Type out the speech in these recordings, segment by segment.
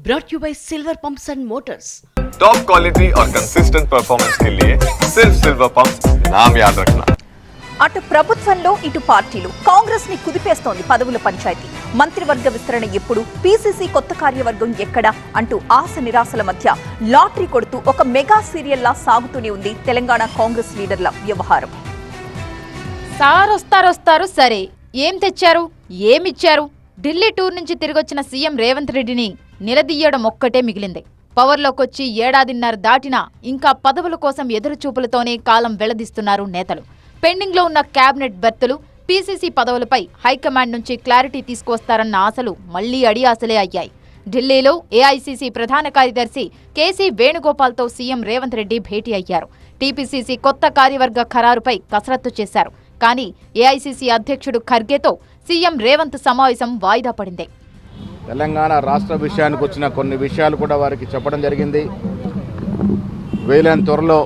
brought you by Silver Pumps and Motors. Top quality और consistent performance के लिए सिर्फ सिल्वर पंप्स नाम याद रखना. అటు ప్రభుత్వంలో ఇటు పార్టీలు కాంగ్రెస్ ని కుదిపేస్తోంది పదవుల పంచాయతీ. మంత్రివర్గ విస్తరణ ఎప్పుడు, పీసీసీ కొత్త కార్యవర్గం ఎక్కడ అంటూ ఆశ నిరాశల మధ్య లాటరీ కొడుతూ ఒక మెగా సీరియల్ లా సాగుతూనే ఉంది తెలంగాణ కాంగ్రెస్ లీడర్ల వ్యవహారం. సార్ వస్తారు సరే, ఏం తెచ్చారు, ఏమిచ్చారు? ఢిల్లీ టూర్ నుంచి తిరిగొచ్చిన సీఎం రేవంత్ రెడ్డిని నిలదీయడం ఒక్కటే మిగిలింది. పవర్లోకొచ్చి ఏడాదిన్నర దాటినా ఇంకా పదవుల కోసం ఎదురుచూపులతోనే కాలం వెళ్లదీస్తున్నారు నేతలు. పెండింగ్లో ఉన్న కేబినెట్ బెర్తులు, పీసీసీ పదవులపై హైకమాండ్ నుంచి క్లారిటీ తీసుకొస్తారన్న ఆశలు మళ్లీ అడియాసలే అయ్యాయి. ఢిల్లీలో ఏఐసీసీ ప్రధాన కార్యదర్శి కేసీ వేణుగోపాల్తో సీఎం రేవంత్ రెడ్డి భేటీ అయ్యారు. టీపీసీసీ కొత్త కార్యవర్గ ఖరారుపై కసరత్తు చేశారు. కానీ ఏఐసీసీ అధ్యక్షుడు ఖర్గేతో సీఎం రేవంత్ సమావేశం వాయిదా పడింది. తెలంగాణ రాష్ట్ర విషయానికి వచ్చిన కొన్ని విషయాలు కూడా వారికి చెప్పడం జరిగింది. వీలైన త్వరలో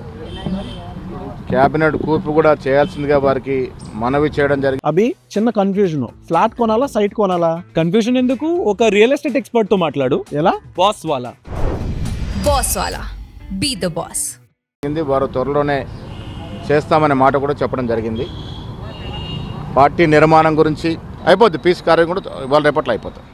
క్యాబినెట్ కూర్పు కూడా చేయాల్సిందిగా వారికి మనవి చేయడం జరిగింది. అభి చిన్న కన్ఫ్యూజన్, ఫ్లాట్ కొనాలా సైట్ కొనాలా? కన్ఫ్యూజన్ ఎందుకు, ఒక రియల్ ఎస్టేట్ ఎక్స్పర్ట్ తో మాట్లాడు. ఎలా? బాస్ వాలా బీ ద బాస్. వారు త్వరలోనే చేస్తామనే మాట కూడా చెప్పడం జరిగింది. పార్టీ నిర్మాణం గురించి అయిపోద్ది, పీస్ కార్యం కూడా వాళ్ళ రేపట్లో అయిపోతుంది.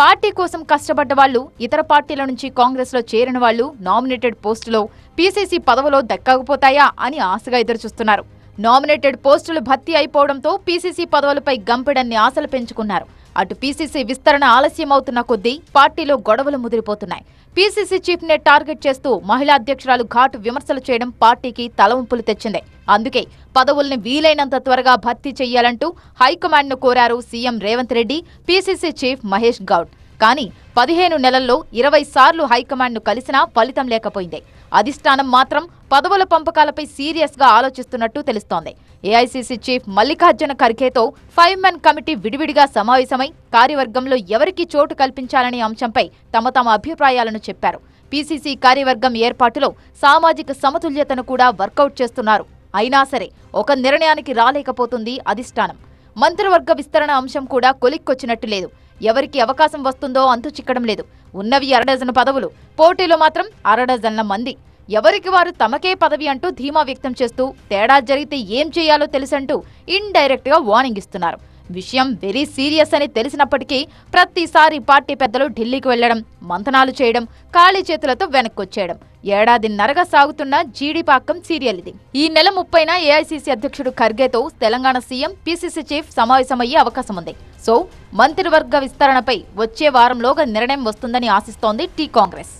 పార్టీ కోసం కష్టపడ్డ వాళ్లు, ఇతర పార్టీల నుంచి కాంగ్రెస్ లో చేరిన వాళ్లు నామినేటెడ్ పోస్టులో పీసీసీ పదవులో దక్కకపోతాయా అని ఆశగా ఎదురుచూస్తున్నారు. నామినేటెడ్ పోస్టులు భర్తీ అయిపోవడంతో పీసీసీ పదవులపై గంపెడన్ని ఆశలు పెంచుకున్నారు. అటు పీసీసీ విస్తరణ ఆలస్యమవుతున్న కొద్దీ పార్టీలో గొడవలు ముదిరిపోతున్నాయి. పీసీసీ చీఫ్ నే టార్గెట్ చేస్తూ మహిళా అధ్యక్షురాలు ఘాటు విమర్శలు చేయడం పార్టీకి తలవంపులు తెచ్చింది. అందుకే పదవుల్ని వీలైనంత త్వరగా భర్తీ చెయ్యాలంటూ హైకమాండ్ ను కోరారు CM Revanth Reddy, PCC chief Mahesh Goud. కానీ 15 నెలల్లో 20 సార్లు హైకమాండ్ ను కలిసినా ఫలితం లేకపోయింది. అధిష్టానం మాత్రం పదవుల పంపకాలపై సీరియస్ గా ఆలోచిస్తున్నట్టు తెలుస్తోంది. ఏఐసీసీ చీఫ్ మల్లికార్జున ఖర్గేతో 5 మెన్ కమిటీ విడివిడిగా సమావేశమై కార్యవర్గంలో ఎవరికి చోటు కల్పించాలనే అంశంపై తమ అభిప్రాయాలను చెప్పారు. పీసీసీ కార్యవర్గం ఏర్పాటులో సామాజిక సమతుల్యతను కూడా వర్కౌట్ చేస్తున్నారు. అయినా సరే ఒక నిర్ణయానికి రాలేకపోతుంది అధిష్టానం. మంత్రివర్గ విస్తరణ అంశం కూడా కొలిక్కొచ్చినట్టు లేదు. ఎవరికి అవకాశం వస్తుందో అంతు చిక్కడం లేదు. ఉన్నవి 6 డజన్ పదవులు, పోటీలో మాత్రం 6 డజన్ల మంది. ఎవరికి వారు తమకే పదవి అంటూ ధీమా వ్యక్తం చేస్తూ తేడా జరిగితే ఏం చేయాలో తెలుసంటూ ఇండైరెక్ట్ గా వార్నింగ్ ఇస్తున్నారు. విషయం వెరీ సీరియస్ అని తెలిసినప్పటికీ ప్రతిసారి పార్టీ పెద్దలు ఢిల్లీకి వెళ్లడం, మంతనాలు చేయడం, ఖాళీ చేతులతో వెనక్కొచ్చేయడం ఏడాదిన్నరగా సాగుతున్న జీడిపాకం సీరియల్ ఇది. ఈ నెల 30న ఏఐసీసీ అధ్యక్షుడు ఖర్గేతో తెలంగాణ సీఎం, పీసీసీ చీఫ్ సమావేశమయ్యే అవకాశం ఉంది. సో మంత్రివర్గ విస్తరణపై వచ్చే వారంలోగా నిర్ణయం వస్తుందని ఆశిస్తోంది టీ కాంగ్రెస్.